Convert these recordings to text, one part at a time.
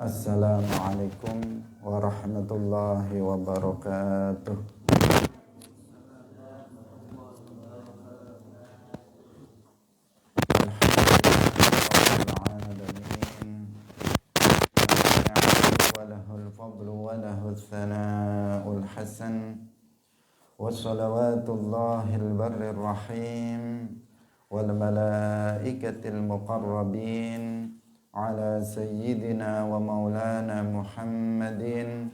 Assalamualaikum warahmatullahi wabarakatuh. Alhamdulillahirrahmanirrahim. Walahul fadlu walahul thana'ul hasan. Wassalawatullahil barrir rahim. Wal malaikatil muqarrabin. Ala sayyidina wa maulana Muhammadin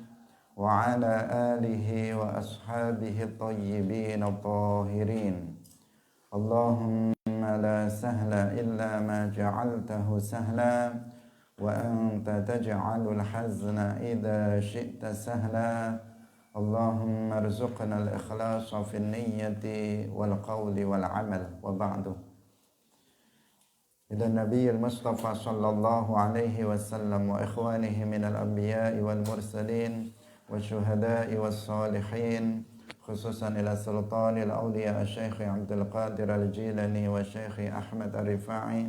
wa ala alihi wa ashabihi tayyibin tahirin. Allahumma la sahla illa ma ja'altahu sahla wa anta taj'alul hazna idha syi'ta sahla. Allahumma arzuqna al-ikhlasa fi niyyati wal qawli wal amal wa ba'du. Ila Nabiyil Mustafa sallallahu alaihi wasallam wa ikhwanihi minal anbiya'i wal mursalin wa syuhada'i was salihin, khususan ila sultanil awliya Syekh Abdul Qadir Al-Jilani wa Syekh Ahmad Ar-Rifa'i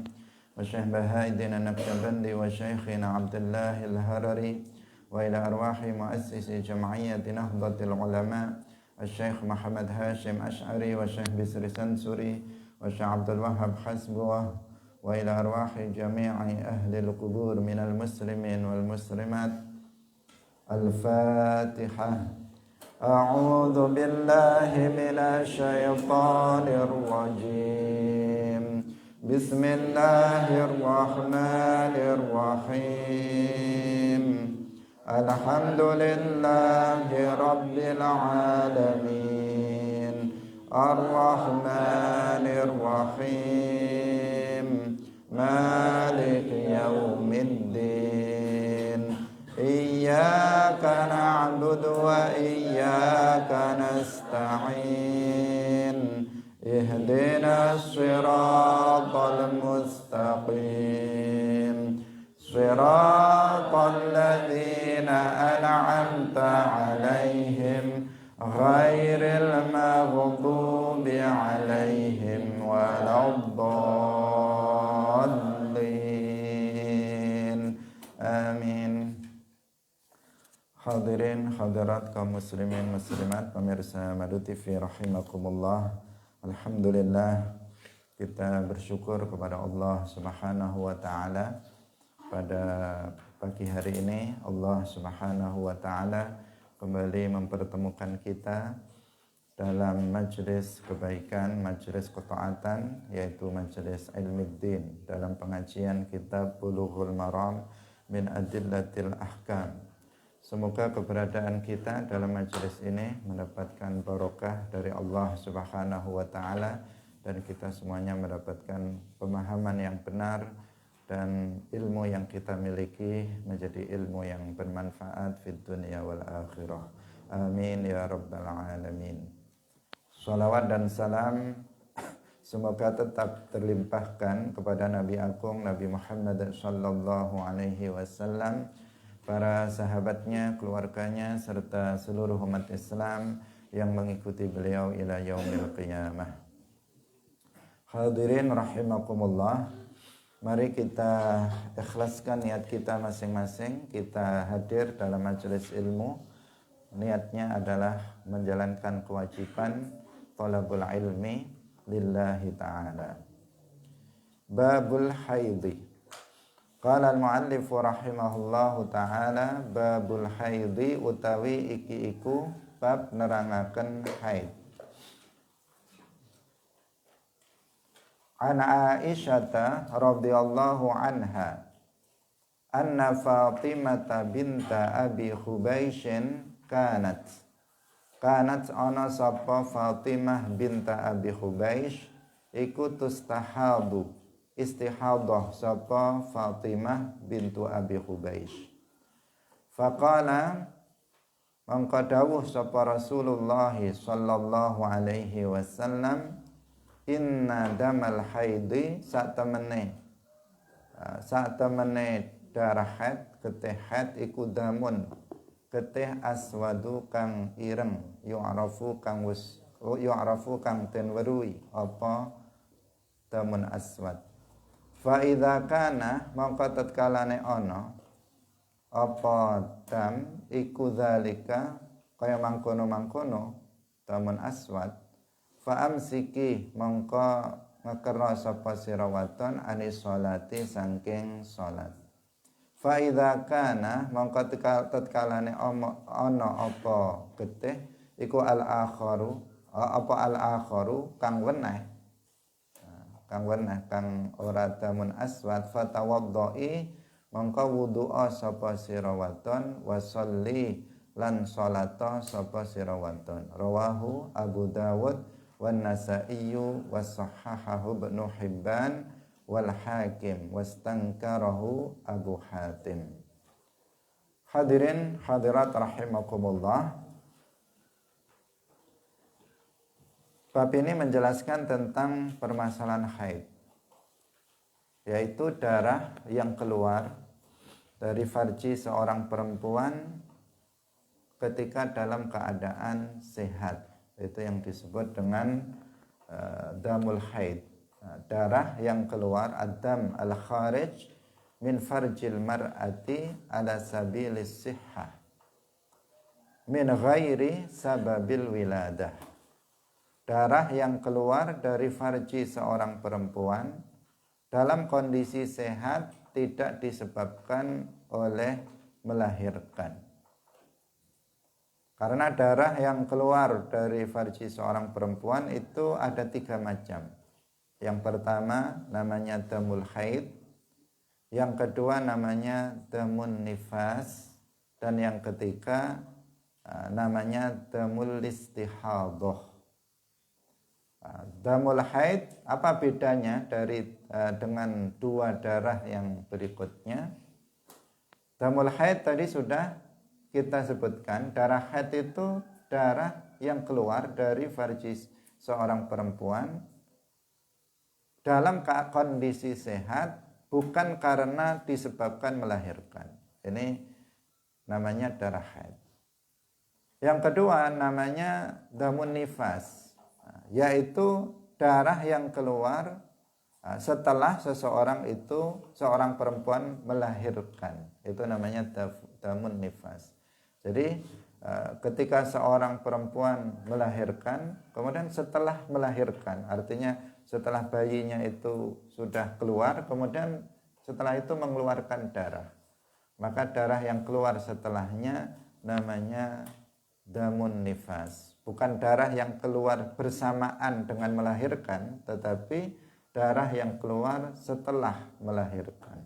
wa Syekh Baha'iddin An-Naqsyabandi wa Syekhina Abdullah Al-Harari wa ila arwahi muassisi jam'iyyati Nahdlatul Ulama Syekh Muhammad Hashim Ash'ari wa Syekh Bisri Sansuri wa Syekh Abdul Wahhab Hasbuwah wa ila arwahi jami'i ahli al-qubur minal muslimin wal muslimat. Al-Fatihah. A'udzu billahi minasy syaithanir rajim. Bismillahirrahmanirrahim. Alhamdulillahi rabbil alamin. Ar-Rahmanir Rahim. Maliki yaumiddin. Iyyaka na'budu wa iyyaka nasta'in. Ihdinas siratal mustaqim. Siratal ladzina an'amta 'alaihim ghairil maghdubi 'alaihim waladdallin. Amin. Hadirin hadirat kaum muslimin muslimat pemirsa Madu TV rahimakumullah. Alhamdulillah, kita bersyukur kepada Allah Subhanahu wa taala pada pagi hari ini. Allah Subhanahu wa taala kembali mempertemukan kita dalam majelis kebaikan, majelis ketaatan, yaitu majelis Ilmuddin, dalam pengajian kitab Bulughul Maram min Adillatil Ahkam. Semoga keberadaan kita dalam majelis ini mendapatkan barokah dari Allah Subhanahu wa taala dan kita semuanya mendapatkan pemahaman yang benar dan ilmu yang kita miliki menjadi ilmu yang bermanfaat fid dunya wal akhirah. Amin ya rabbal alamin. Salawat dan salam semoga tetap terlimpahkan kepada Nabi Agung Nabi Muhammad sallallahu alaihi wasallam, para sahabatnya, keluarganya, serta seluruh umat Islam yang mengikuti beliau ila yaumil qiyamah. Hadirin rahimakumullah, mari kita ikhlaskan niat kita masing-masing. Kita hadir dalam majelis ilmu, niatnya adalah menjalankan kewajiban talabul ilmi lillahi ta'ala. Babul haidhi. Qala al-muallif rahimahullahu ta'ala, babul haidhi utawi iki iku bab nerangaken haid. An Aisyata radhiyallahu anha anna Fatimata binta Abi Khubaishin kanat ana sapa Fatimah binta Abi Khubaish iku tustahadu istihadah sapa Fatimah bintu Abi Khubaish. Faqala mangka dawuh sapa Rasulullah sallallahu alaihi wasallam, inna damal haidi saat temene darah haid, getih haid iku damun, getih aswadu kang ireng, yu'rafu kang ten weruhi apa damun aswad. Fa idza kana mongko tatkalane ana apa dam iku dzalika kaya mangkono-mangkono damun aswad fa amsiki mongko ngekerno sapa sira wadon anis sholati saking salat fa idza kana mongko tetkalane ana apa getih iku al akharu kang weneh kang ora damun aswad fatawaddai mongko wudu'a sapa sira wadon wasolli lan salata sapa sira wadon rawahu Abu Dawud wan Nasa'i wa sahahahu Ibnu Hibban wal Hakim wastankarahu Abu Hatim. Hadirin hadirat rahimakumullah, bab ini menjelaskan tentang permasalahan haid, yaitu darah yang keluar dari farji seorang perempuan ketika dalam keadaan sehat. Itu yang disebut dengan damul haid. Darah yang keluar, ad-dam al-kharij min farjil mar'ati ala sabilis sihhah min ghairi sababil wiladah. Darah yang keluar dari farji seorang perempuan dalam kondisi sehat tidak disebabkan oleh melahirkan. Karena darah yang keluar dari farji seorang perempuan itu ada 3 macam. Yang pertama namanya damul haid, yang kedua namanya damun nifas, dan yang ketiga namanya damul istihadah. Damul haid, apa bedanya dengan 2 darah yang berikutnya? Damul haid tadi sudah kita sebutkan, darah haid itu darah yang keluar dari farji seorang perempuan dalam kondisi sehat, bukan karena disebabkan melahirkan. Ini namanya darah haid. Yang kedua namanya damun nifas, yaitu darah yang keluar setelah seorang perempuan melahirkan. Itu namanya damun nifas. Jadi ketika seorang perempuan melahirkan, kemudian setelah melahirkan, artinya setelah bayinya itu sudah keluar, kemudian setelah itu mengeluarkan darah, maka darah yang keluar setelahnya namanya damun nifas. Bukan darah yang keluar bersamaan dengan melahirkan, tetapi darah yang keluar setelah melahirkan.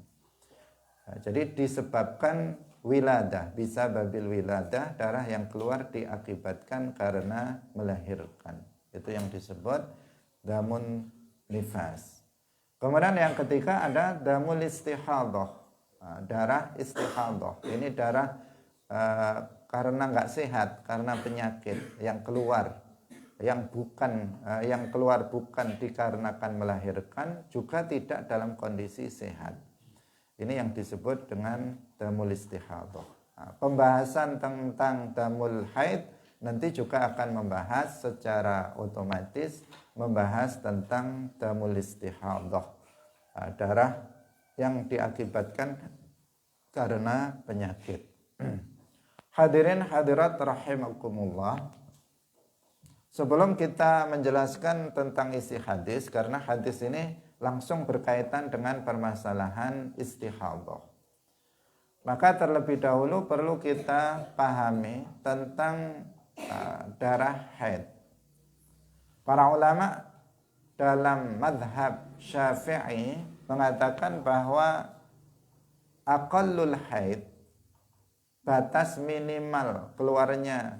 Jadi disebabkan wiladah, bisa babil wiladah, darah yang keluar diakibatkan karena melahirkan. Itu yang disebut damun nifas. Kemudian yang ketiga ada damul istihadah, darah istihadah. Ini darah karena nggak sehat, karena penyakit yang keluar, yang keluar bukan dikarenakan melahirkan, juga tidak dalam kondisi sehat. Ini yang disebut dengan damul istihadah. Pembahasan tentang damul haid nanti juga akan membahas secara otomatis, membahas tentang damul istihadah, darah yang diakibatkan karena penyakit. Hadirin hadirat rahimakumullah, sebelum kita menjelaskan tentang isi hadis, karena hadis ini langsung berkaitan dengan permasalahan istihadah, maka terlebih dahulu perlu kita pahami tentang darah haid. Para ulama dalam madhab Syafi'i mengatakan bahwa aqallul haid, batas minimal keluarnya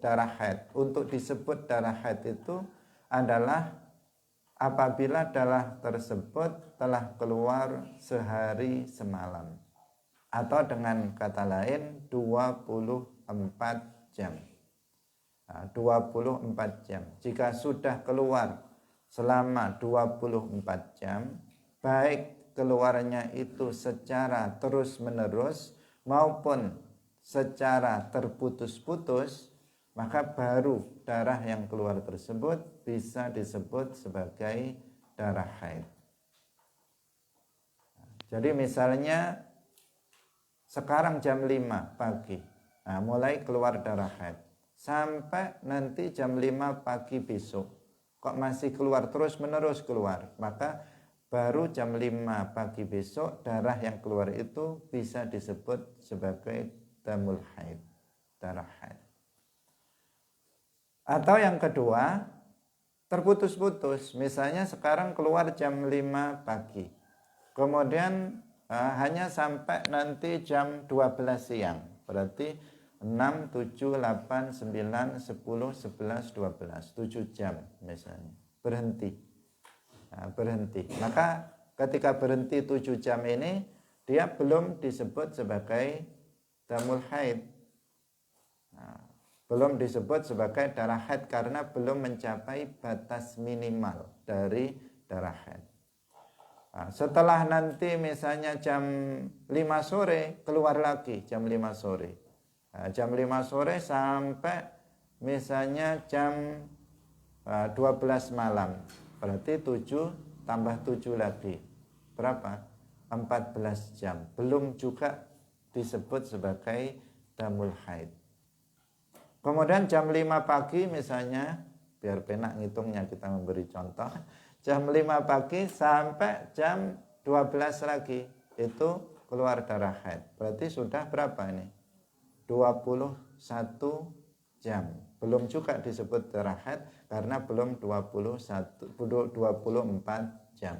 darah haid untuk disebut darah haid itu adalah apabila darah tersebut telah keluar sehari semalam, atau dengan kata lain 24 jam. 24 jam. Jika sudah keluar selama 24 jam, baik keluarnya itu secara terus-menerus maupun secara terputus-putus, maka baru darah yang keluar tersebut bisa disebut sebagai darah haid. Jadi misalnya sekarang jam 5 pagi, nah, mulai keluar darah haid, sampai nanti jam 5 pagi besok, kok masih keluar terus-menerus keluar, maka baru jam 5 pagi besok darah yang keluar itu bisa disebut sebagai damul haid, darah haid. Atau yang kedua, terputus-putus, misalnya sekarang keluar jam 5 pagi, kemudian hanya sampai nanti jam 12 siang, berarti 6, 7, 8, 9, 10, 11, 12, 7 jam misalnya, berhenti. Nah, berhenti. Maka ketika berhenti 7 jam ini, dia belum disebut sebagai damul haid. Nah, belum disebut sebagai darah haid karena belum mencapai batas minimal dari darah haid. Nah, setelah nanti misalnya jam 5 sore keluar lagi jam 5 sore. Nah, jam 5 sore sampai misalnya jam 12 malam. Berarti 7 tambah 7 lagi. Berapa? 14 jam. Belum juga disebut sebagai damul haid. Kemudian jam 5 pagi misalnya, biar penak ngitungnya kita memberi contoh, jam 5 pagi sampai jam 12 lagi itu keluar darah haid. Berarti sudah berapa ini? 21 jam. Belum juga disebut darah haid karena belum 24 jam.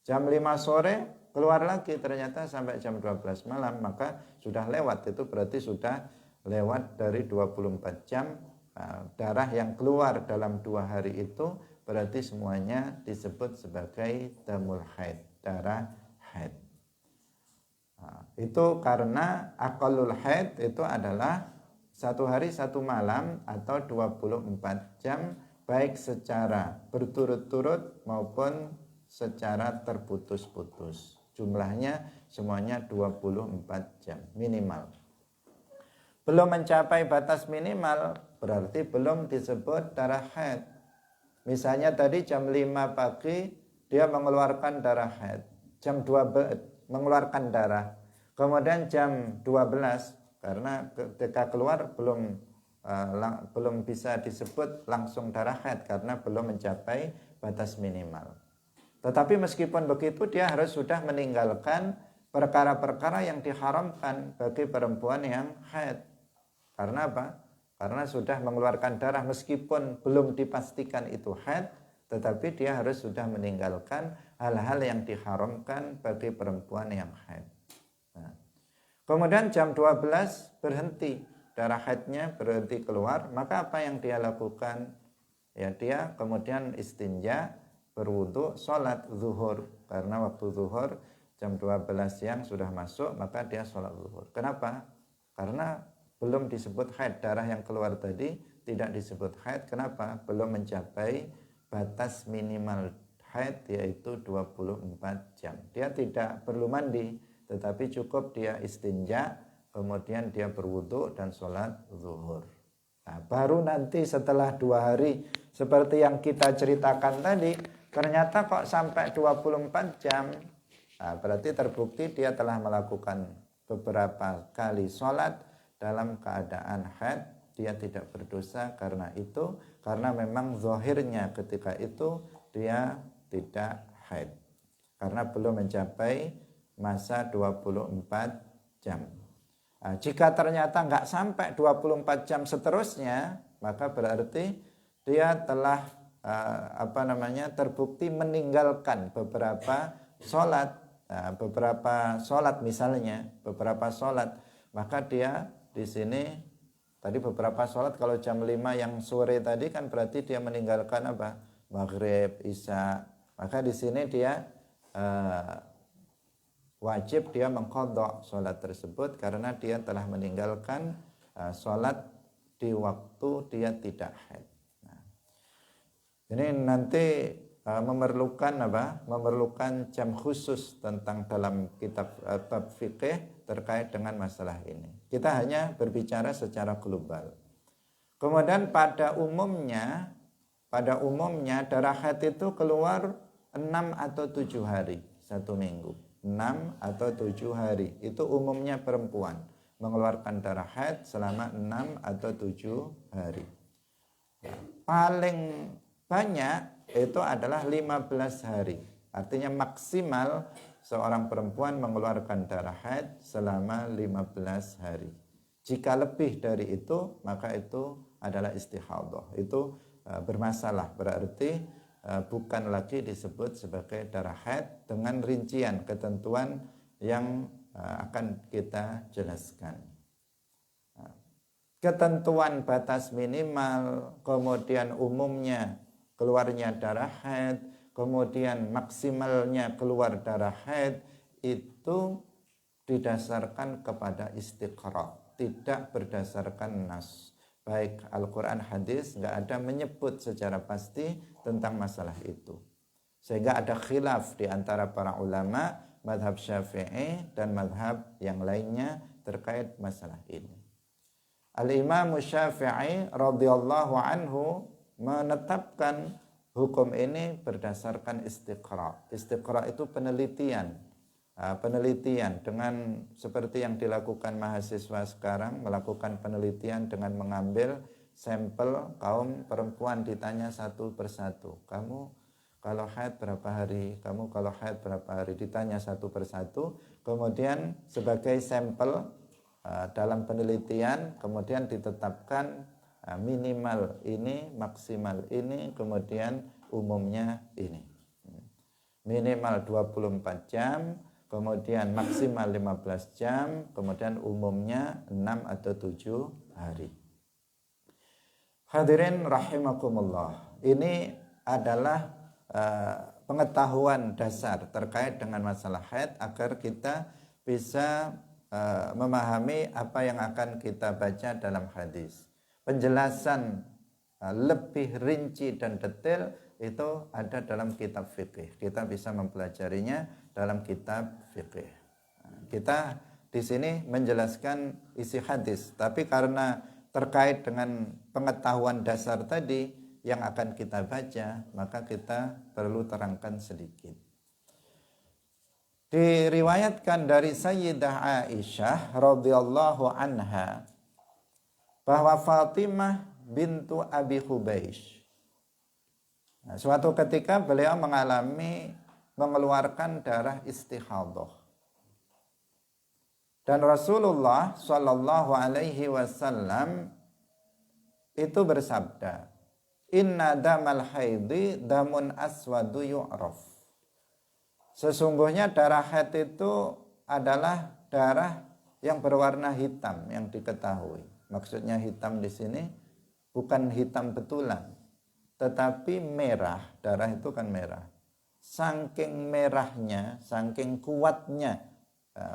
Jam 5 sore keluar lagi ternyata sampai jam 12 malam, maka sudah lewat, itu berarti sudah lewat dari 24 jam. Darah yang keluar dalam 2 hari itu berarti semuanya disebut sebagai damul haid, darah haid. Itu karena aqallul haid itu adalah 1 hari 1 malam atau 24 jam, baik secara berturut-turut maupun secara terputus-putus. Jumlahnya semuanya 24 jam minimal. Belum mencapai batas minimal berarti belum disebut darah haid. Misalnya tadi jam 5 pagi dia mengeluarkan darah haid, jam 12 mengeluarkan darah, kemudian jam 12 karena ketika keluar belum bisa disebut langsung darah haid karena belum mencapai batas minimal. Tetapi meskipun begitu dia harus sudah meninggalkan perkara-perkara yang diharamkan bagi perempuan yang haid. Karena apa? Karena sudah mengeluarkan darah meskipun belum dipastikan itu haid, tetapi dia harus sudah meninggalkan hal-hal yang diharamkan bagi perempuan yang haid. Nah, kemudian jam 12 berhenti, darah haidnya berhenti keluar, maka apa yang dia lakukan? Ya, dia kemudian istinja, berwudu, sholat zuhur. Karena waktu zuhur jam 12 siang sudah masuk, maka dia sholat zuhur. Kenapa? Karena belum disebut haid, darah yang keluar tadi tidak disebut haid. Kenapa? Belum mencapai batas minimal haid, yaitu 24 jam. Dia tidak perlu mandi, tetapi cukup dia istinja, kemudian dia berwudu dan sholat zuhur. Nah, baru nanti setelah 2 hari seperti yang kita ceritakan tadi, ternyata kok sampai 24 jam. Nah, berarti terbukti dia telah melakukan beberapa kali sholat dalam keadaan haid, dia tidak berdosa karena itu, karena memang zahirnya ketika itu dia tidak haid karena belum mencapai masa 24 jam. Nah, jika ternyata nggak sampai 24 jam seterusnya, maka berarti dia telah terbukti meninggalkan beberapa sholat. Nah, beberapa sholat misalnya, beberapa sholat, maka dia di sini tadi beberapa sholat, kalau jam 5 yang sore tadi kan berarti dia meninggalkan apa? Maghrib, Isya. Maka di sini dia wajib dia mengqadha sholat tersebut karena dia telah meninggalkan sholat di waktu dia tidak haid. Nah, ini nanti memerlukan jam khusus tentang dalam kitab bab fikih terkait dengan masalah ini. Kita hanya berbicara secara global. Kemudian pada umumnya darah haid itu keluar 6 atau 7 hari 1 minggu. 6 atau 7 hari. Itu umumnya perempuan mengeluarkan darah haid selama 6 atau 7 hari. Ya, paling banyak itu adalah 15 hari. Artinya maksimal seorang perempuan mengeluarkan darah haid selama 15 hari. Jika lebih dari itu, maka itu adalah istihadhah. Itu bermasalah, berarti bukan lagi disebut sebagai darah haid dengan rincian ketentuan yang akan kita jelaskan. Ketentuan batas minimal, kemudian umumnya keluarnya darah haid, kemudian maksimalnya keluar darah haid, itu didasarkan kepada istiqra, tidak berdasarkan nas. Baik Al-Quran, hadis, nggak ada menyebut secara pasti tentang masalah itu. Sehingga ada khilaf di antara para ulama, madhab Syafi'i dan madhab yang lainnya terkait masalah ini. Al-Imam Syafi'i radhiyallahu anhu menetapkan hukum ini berdasarkan istiqra. Istiqra itu penelitian. Penelitian dengan seperti yang dilakukan mahasiswa sekarang, melakukan penelitian dengan mengambil sampel kaum perempuan, ditanya satu persatu, kamu kalau haid berapa hari, kamu kalau haid berapa hari, ditanya satu persatu, kemudian sebagai sampel dalam penelitian kemudian ditetapkan minimal ini, maksimal ini, kemudian umumnya ini. Minimal 24 jam, kemudian maksimal 15 jam, kemudian umumnya 6 atau 7 hari. Hadirin rahimakumullah. Ini adalah pengetahuan dasar terkait dengan masalah haid agar kita bisa memahami apa yang akan kita baca dalam hadis. Penjelasan lebih rinci dan detail itu ada dalam kitab fikih. Kita bisa mempelajarinya dalam kitab fikih. Kita di sini menjelaskan isi hadis, tapi karena terkait dengan pengetahuan dasar tadi yang akan kita baca, maka kita perlu terangkan sedikit. Diriwayatkan dari Sayyidah Aisyah radhiyallahu anha bahwa Fatimah bintu Abi Hubeish, suatu ketika beliau mengalami mengeluarkan darah istihadhah. Dan Rasulullah Shallallahu Alaihi Wasallam itu bersabda, Inna damal haidi damun aswadu yu'raf. Sesungguhnya darah haid itu adalah darah yang berwarna hitam yang diketahui. Maksudnya hitam di sini bukan hitam betulan, tetapi merah. Darah itu kan merah. Saking merahnya, saking kuatnya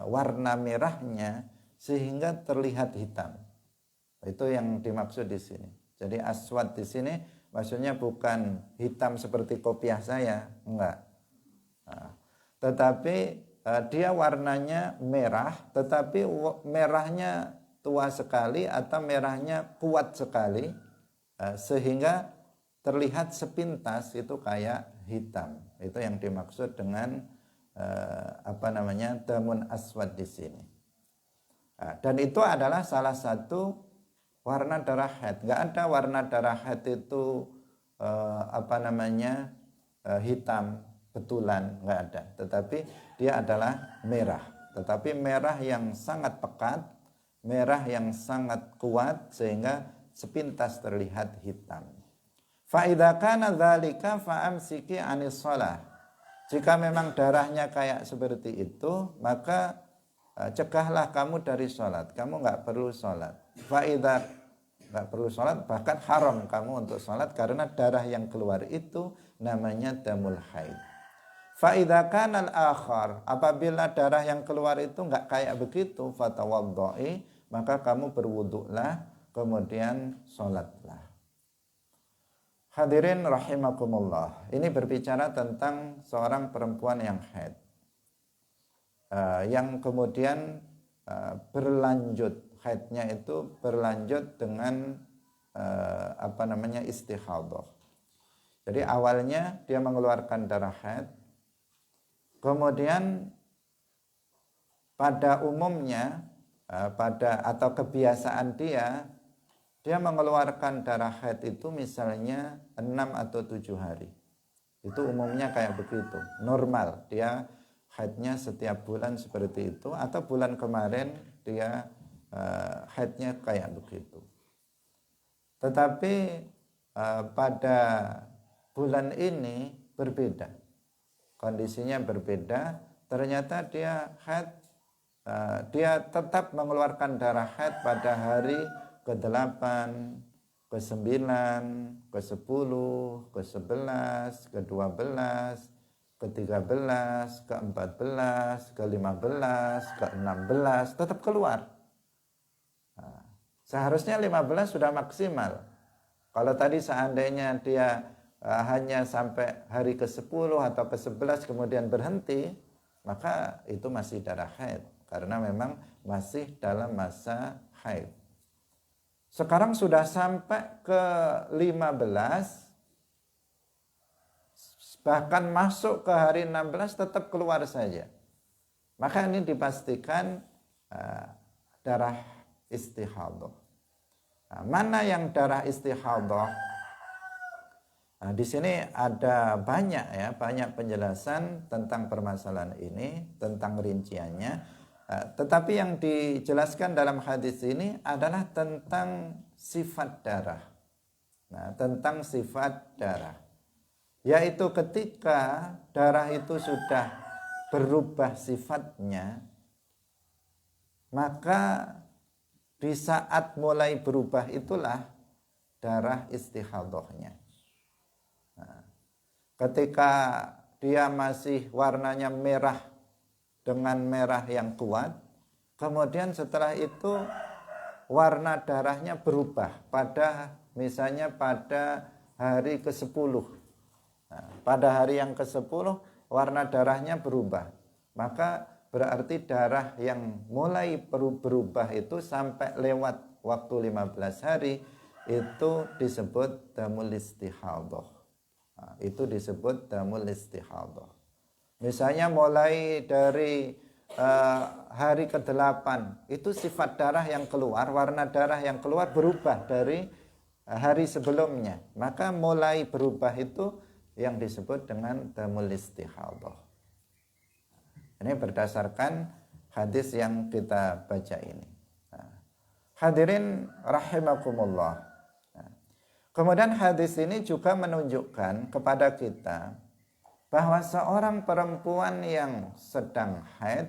warna merahnya sehingga terlihat hitam. Itu yang dimaksud di sini. Jadi aswad di sini maksudnya bukan hitam seperti kopiah saya, enggak. Tetapi dia warnanya merah, tetapi merahnya tua sekali atau merahnya kuat sekali sehingga terlihat sepintas itu kayak hitam. Itu yang dimaksud dengan damun aswad di sini. Dan itu adalah salah satu warna darah haid. Enggak ada warna darah haid itu hitam betulan, enggak ada. Tetapi dia adalah merah. Tetapi merah yang sangat pekat, merah yang sangat kuat sehingga sepintas terlihat hitam. Fa idza kana dzalika fa amsiki 'anis shalah. Jika memang darahnya kayak seperti itu, maka cegahlah kamu dari sholat. Kamu nggak perlu sholat. Fa idza nggak perlu sholat, bahkan haram kamu untuk sholat karena darah yang keluar itu namanya damul haid. Fa idza kana al-akhar, apabila darah yang keluar itu nggak kayak begitu, fatawaddai, maka kamu berwuduklah, kemudian sholatlah. Hadirin rahimakumullah. Ini berbicara tentang seorang perempuan yang haid, yang kemudian berlanjut, haidnya itu berlanjut dengan istihadhah. Jadi awalnya dia mengeluarkan darah haid, kemudian pada umumnya atau kebiasaan dia mengeluarkan darah haid itu misalnya 6 atau 7 hari. Itu umumnya kayak begitu, normal. Dia haidnya setiap bulan seperti itu, atau bulan kemarin dia haidnya kayak begitu. Tetapi pada bulan ini berbeda, kondisinya berbeda. Ternyata dia haid, dia tetap mengeluarkan darah haid pada hari ke-8, ke-9, ke-10, ke-11, ke-12, ke-13, ke-14, ke-15, ke-16, tetap keluar. Seharusnya 15 sudah maksimal. Kalau tadi seandainya dia hanya sampai hari ke-10 atau ke-11 kemudian berhenti, maka itu masih darah haid, karena memang masih dalam masa haid. Sekarang sudah sampai ke 15, bahkan masuk ke hari 16 tetap keluar saja. Maka ini dipastikan darah istihadhah. Mana yang darah istihadhah? Di sini ada banyak penjelasan tentang permasalahan ini, tentang rinciannya. Tetapi yang dijelaskan dalam hadis ini adalah tentang sifat darah. Tentang sifat darah, yaitu ketika darah itu sudah berubah sifatnya, maka di saat mulai berubah itulah darah istihadhahnya. Ketika dia masih warnanya merah dengan merah yang kuat, kemudian setelah itu warna darahnya berubah misalnya pada hari ke-10. Pada hari yang ke-10 warna darahnya berubah, maka berarti darah yang mulai berubah itu sampai lewat waktu 15 hari itu disebut damul istihadhah. Itu disebut damul istihadhah. Misalnya mulai dari hari ke-8 itu sifat darah yang keluar, warna darah yang keluar berubah dari hari sebelumnya. Maka mulai berubah itu yang disebut dengan damul istihadhah. Ini berdasarkan hadis yang kita baca ini. Hadirin rahimakumullah. Kemudian hadis ini juga menunjukkan kepada kita bahwa seorang perempuan yang sedang haid,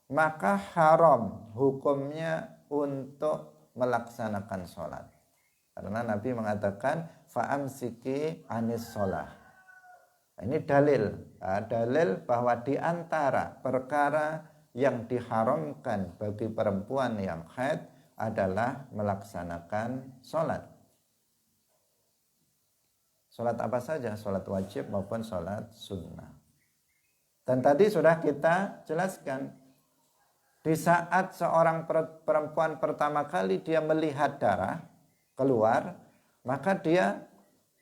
maka haram hukumnya untuk melaksanakan sholat. Karena Nabi mengatakan fa'amsiki anis sholah. Ini dalil bahwa di antara perkara yang diharamkan bagi perempuan yang haid adalah melaksanakan sholat. Sholat apa saja, sholat wajib maupun sholat sunnah. Dan tadi sudah kita jelaskan, di saat seorang perempuan pertama kali dia melihat darah keluar, maka dia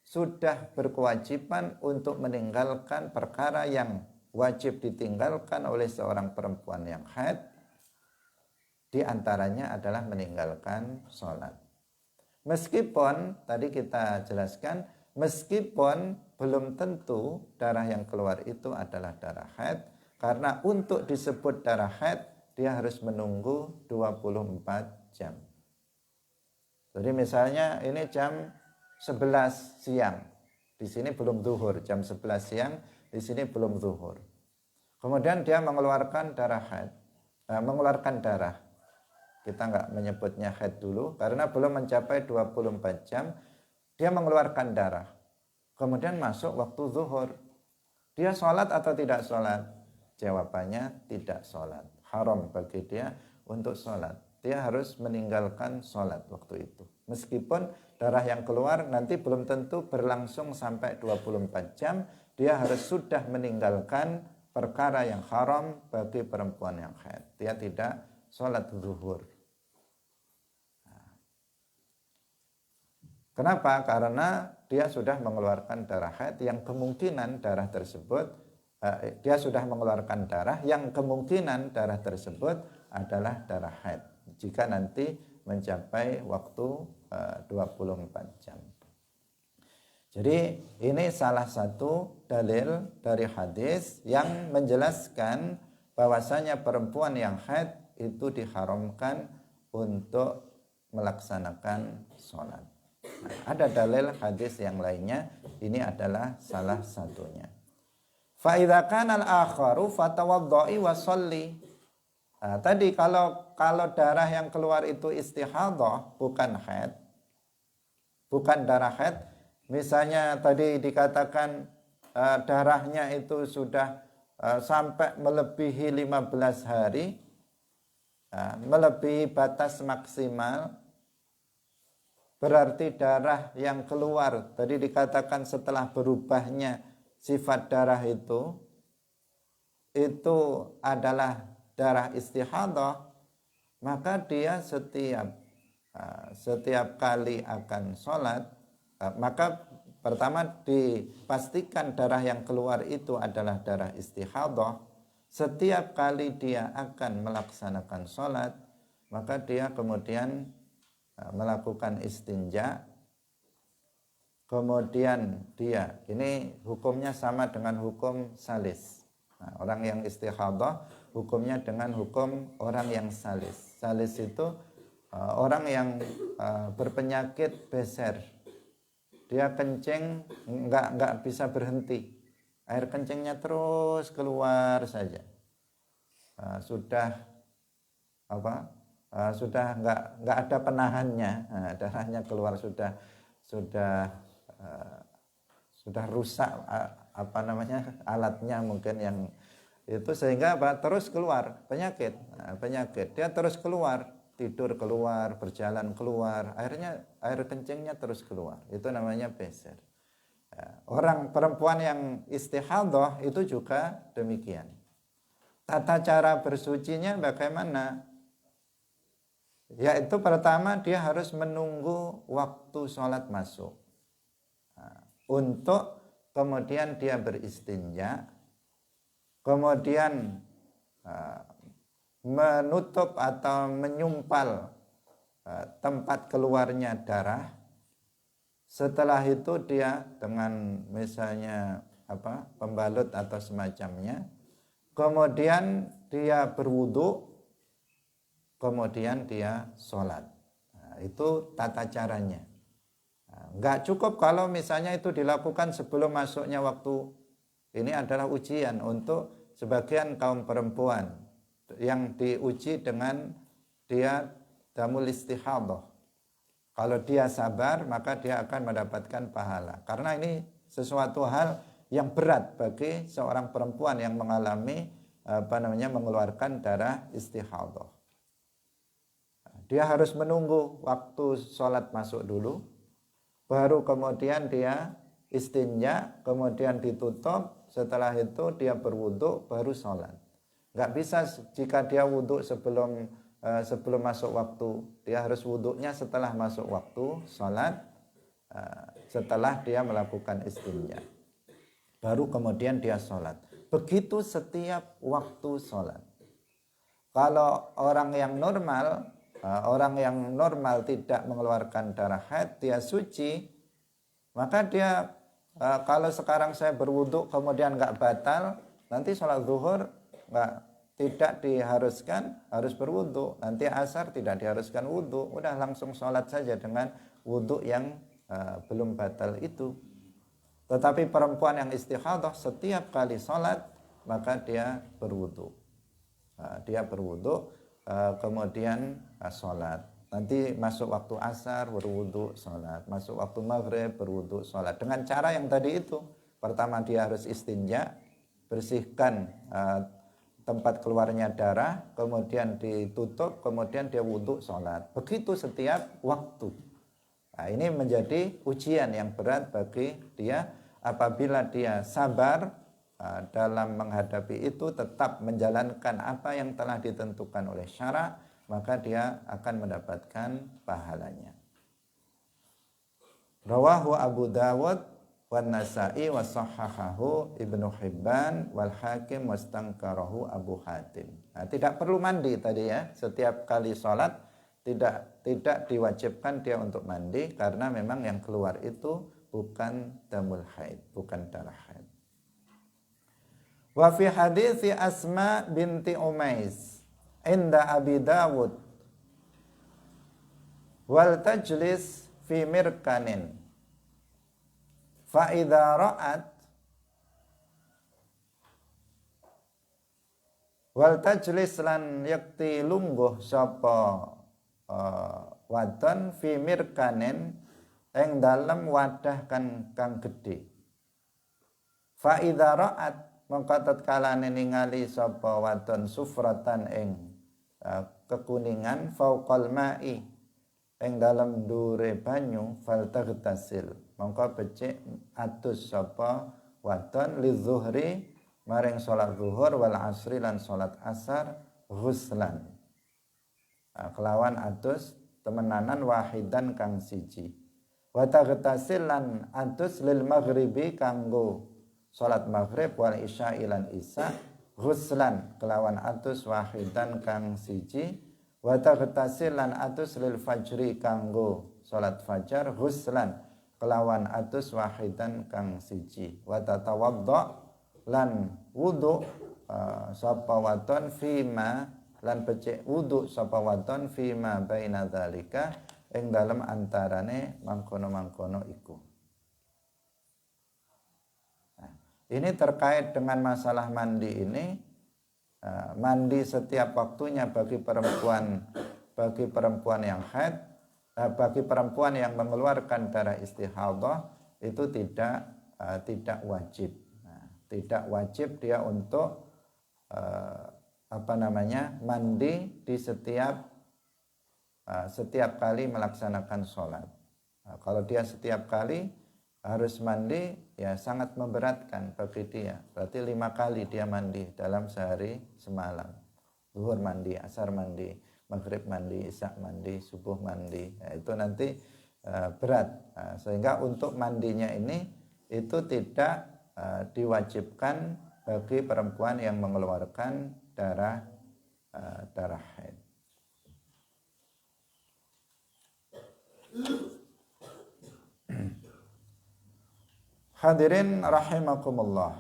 sudah berkewajiban untuk meninggalkan perkara yang wajib ditinggalkan oleh seorang perempuan yang haid. Di antaranya adalah meninggalkan sholat. Meskipun tadi kita jelaskan, meskipun belum tentu darah yang keluar itu adalah darah haid, karena untuk disebut darah haid dia harus menunggu 24 jam. Jadi misalnya ini jam 11 siang, di sini belum zuhur, jam 11 siang, di sini belum zuhur. Kemudian dia mengeluarkan darah haid, mengeluarkan darah. Kita nggak menyebutnya haid dulu karena belum mencapai 24 jam. Dia mengeluarkan darah. Kemudian masuk waktu zuhur. Dia sholat atau tidak sholat? Jawabannya tidak sholat. Haram bagi dia untuk sholat. Dia harus meninggalkan sholat waktu itu. Meskipun darah yang keluar nanti belum tentu berlangsung sampai 24 jam. Dia harus sudah meninggalkan perkara yang haram bagi perempuan yang haid. Dia tidak sholat zuhur. Kenapa? Karena dia sudah mengeluarkan darah haid yang kemungkinan darah tersebut dia sudah mengeluarkan darah yang kemungkinan darah tersebut adalah darah haid jika nanti mencapai waktu 24 jam. Jadi ini salah satu dalil dari hadis yang menjelaskan bahwasanya perempuan yang haid itu diharamkan untuk melaksanakan sholat. Nah, ada dalil hadis yang lainnya, ini adalah salah satunya. Fa idza kana al-akharu fatawaddai wa sholli. Nah, tadi kalau darah yang keluar itu istihadhah, bukan haid, bukan darah haid, misalnya tadi dikatakan darahnya itu sudah sampai melebihi 15 hari, melebihi batas maksimal, berarti darah yang keluar tadi dikatakan setelah berubahnya sifat darah itu adalah darah istihadhah, maka dia setiap kali akan sholat, maka pertama dipastikan darah yang keluar itu adalah darah istihadhah. Setiap kali dia akan melaksanakan sholat, maka dia kemudian melakukan istinja, kemudian dia, ini hukumnya sama dengan hukum salis. Nah, orang yang istihadhah hukumnya dengan hukum orang yang salis. Salis itu orang yang berpenyakit beser, dia kencing nggak bisa berhenti, air kencingnya terus keluar saja, sudah nggak ada penahannya, darahnya keluar sudah rusak alatnya mungkin yang itu, sehingga terus keluar penyakit, dia terus keluar, tidur keluar, berjalan keluar, air kencingnya terus keluar, itu namanya beser. Orang perempuan yang istihadhah itu juga demikian. Tata cara bersucinya bagaimana? Yaitu pertama dia harus menunggu waktu sholat masuk, untuk kemudian dia beristinja, kemudian menutup atau menyumpal tempat keluarnya darah. Setelah itu dia dengan misalnya pembalut atau semacamnya, kemudian dia berwudu, kemudian dia sholat. Nah, itu tata caranya. Nggak cukup kalau misalnya itu dilakukan sebelum masuknya waktu. Ini adalah ujian untuk sebagian kaum perempuan yang diuji dengan dia damul istihadhah. Kalau dia sabar, maka dia akan mendapatkan pahala. Karena ini sesuatu hal yang berat bagi seorang perempuan yang mengalami mengeluarkan darah istihadhah. Dia harus menunggu waktu sholat masuk dulu, baru kemudian dia istinja, kemudian ditutup, setelah itu dia berwudu, baru sholat. Nggak bisa jika dia wudu sebelum masuk waktu, dia harus wudunya setelah masuk waktu sholat, setelah dia melakukan istinja, baru kemudian dia sholat. Begitu setiap waktu sholat. Kalau orang yang normal tidak mengeluarkan darah haid, dia suci, maka dia kalau sekarang saya berwudu kemudian nggak batal, nanti sholat zuhur tidak diharuskan harus berwudu, nanti asar tidak diharuskan wudu, udah langsung sholat saja dengan wudu yang belum batal itu. Tetapi perempuan yang istihadhah setiap kali sholat maka dia berwudu, kemudian sholat. Nanti masuk waktu asar berwudu sholat, masuk waktu maghrib berwudu sholat. Dengan cara yang tadi itu, pertama dia harus istinja, bersihkan tempat keluarnya darah, kemudian ditutup, kemudian dia wudu sholat. Begitu setiap waktu. Nah, ini menjadi ujian yang berat bagi dia. Apabila dia sabar dalam menghadapi itu, tetap menjalankan apa yang telah ditentukan oleh syara, maka dia akan mendapatkan pahalanya. Rawahu Abu Dawud wan Nasa'i wa sahhahahu Ibnu Hibban wal Hakim wastankarahu Abu Hatim. Nah, tidak perlu mandi tadi ya. Setiap kali sholat tidak diwajibkan dia untuk mandi karena memang yang keluar itu bukan damul haid, bukan darah haid. Wa fi hadithi Asma binti Umais inda Abi Dawud wal tajlis fi mirkanin fa idza ra'at wal tajlis lan yakti lungguh sapa wadon fi mirkanin ing dalem wadah kang gedhe fa idza ra'at mongko tatkalane ningali sapa wadon sufratan ing kekuningan fauqal ma'i ing dalam dure banyu fal taghtasil mongko becik atus sapa wadon lizuhri maring salat zuhur wal asri lan salat asar ghuslan kelawan atus temenanan wahidan kang siji wa taghtasil lan atus lil maghribi kanggo salat maghrib wal isya lan isya ghuslan kelawan atus wahidan kang siji wa taghtasil lan atus lil fajri kanggo salat fajar ghuslan kelawan atus wahidan kang siji wa tatawadda lan wudu sapa wadon fima lan becik wudu sapa wadon fima baina dzalika ing dalem antarane mangkono-mangkono iku. Ini terkait dengan masalah mandi ini, mandi setiap waktunya bagi perempuan yang haid, bagi perempuan yang mengeluarkan darah istihadah itu tidak wajib. Tidak wajib dia untuk mandi di setiap kali melaksanakan sholat. Kalau dia setiap kali harus mandi, ya sangat memberatkan bagi dia. Berarti 5 kali dia mandi dalam sehari semalam. Zuhur mandi, asar mandi, maghrib mandi, isya mandi, subuh mandi. Ya, itu nanti berat. Sehingga untuk mandinya ini itu tidak diwajibkan bagi perempuan yang mengeluarkan darah haid. Hadirin rahimakumullah.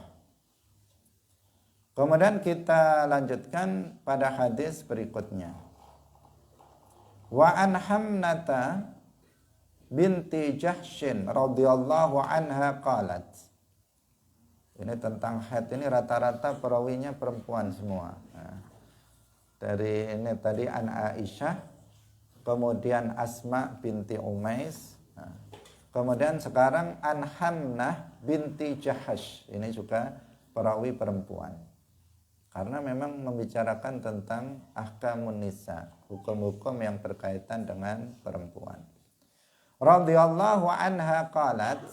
Kemudian kita lanjutkan pada hadis berikutnya. Wa an Hamnata binti Jahshin radhiyallahu anha qalat. Ini tentang haid ini rata-rata perawinya perempuan semua. Dari ini tadi an Aisyah, kemudian Asma binti Umais. Kemudian sekarang an Hamnah binti Jahash, ini juga perawi perempuan. Karena memang membicarakan tentang ahkamun nisa, hukum-hukum yang berkaitan dengan perempuan. Radhiyallahu anha qalat,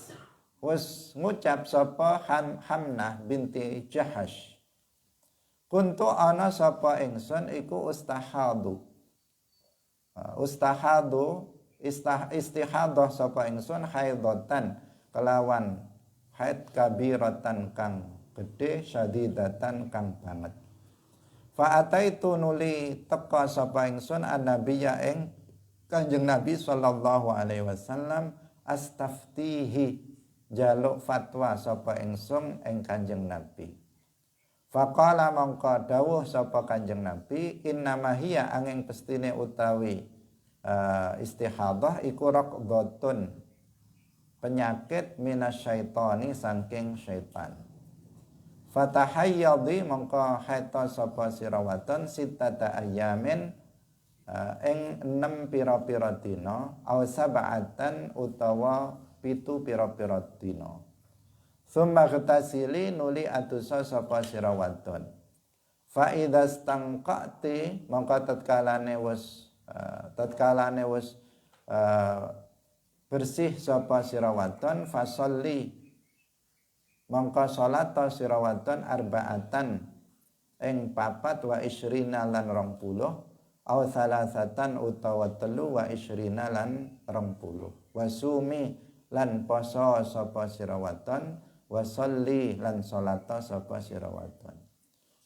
was ngucap sapa Hamnah binti Jahash. Kuntu ana sapa ingsun iku ustahadu. Istihadah sapa ingsun haidatan kelawan haid kabiratan kang gede syadidatan kang banget. Fa ataitu nuli teka sapa ingsun annabiyya ing Kanjeng Nabi sallallahu alaihi wasallam astaftihi jaluk fatwa sapa ingsun ing Kanjeng Nabi. Faqala mangka dawuh sapa Kanjeng Nabi innama hiya angin pestine utawi istihadah iku raqdatun penyakit minasyaitani saking syaitan. Fatahayyadi mongko haita sapa sira wadon sitata ayamin ing 6 pira-pira dina aw sab'atan utawa 7 pira-pira dina. Summa ghatasili nuli atusa sapa sira wadon. Fa idza stangqati mongko tatkalane wis bersih sapa sira wadon fasolli mongko salat sira wadon arba'atan ing 4 wa isyrina lan 20 au salasatan utawa 3 wa isyrina lan 20 wasumi lan poso sapa sira wadon, wa sholli lan salata sapa sira wadon.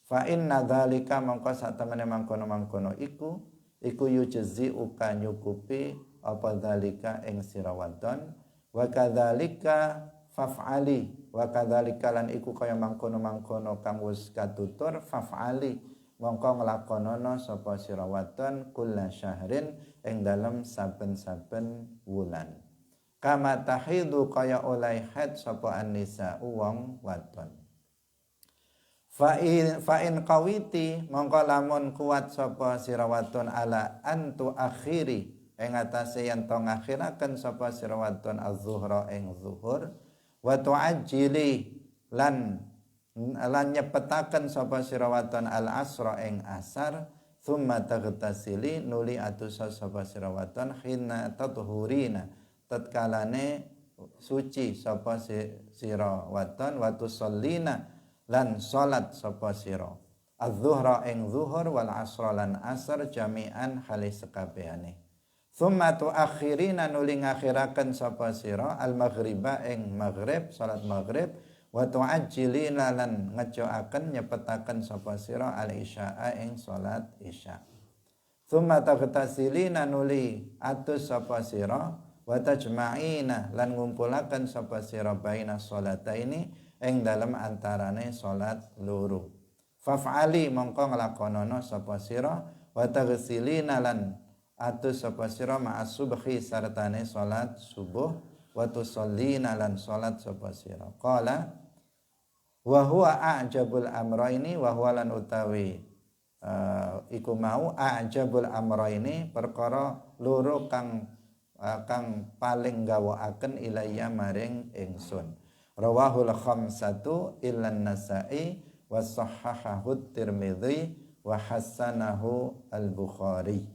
Fa inna dzalika mongko satemene mangkono-mangkono iku yujzi uka nyukupi apa dzalika ing sira wadon, wa kadzalika faf'ali, wa kadzalika lan iku kaya mangkono-mangkono kang wis katutur faf'ali mongko nglakonana sapa sira wadon kulla syahrin ing dalem saben-saben wulan. Kama tahidu kaya oleh haid sapa an-nisa wong wadon. Fa in qawiti mongko lamun kuat sapa sira wadon ala antu akhiri ing atase yen to ngakhiraken sapa sira wadon az-zuhra ing zuhur wa tu'ajjili lan nyepetaken sapa sira wadon al-asra ing asar thumma taghtasili nuli atusa sapa sira wadon hina tatuhurina tatkalane suci sapa sira wadon wa tusallina lan salat sapa sira az-zuhra ing zuhur wal asra lan asar jami'an halis sekabehane. Thumma tuakhirina nuli ngakhiraken sapa sira al-maghriba ing maghrib salat maghrib wa tuajjilina lan ngejoaken nyepetaken sapa sira al-isya'a ing salat isya. Thumma taghtasilina nuli atus sapa sira wa tajma'ina lan ngumpulaken sapa sira baina sholataini ing dalem antarane salat loro. Faf'ali mongko nglakonana sapa sira wa taghsilina lan atus sapa sira ma'as subhi sartane salat subuh wa tusallina lan salat sapa sira. Qala wa huwa a'jabul amraini wa huwa lan utawi iku mau a'jabul amraini perkara loro kang paling gawakaken ilayya maring ingsun. Rawahul khamsatu illan Nasa'i wa sahhahahu Tirmidzi wa hassanahu al-Bukhari.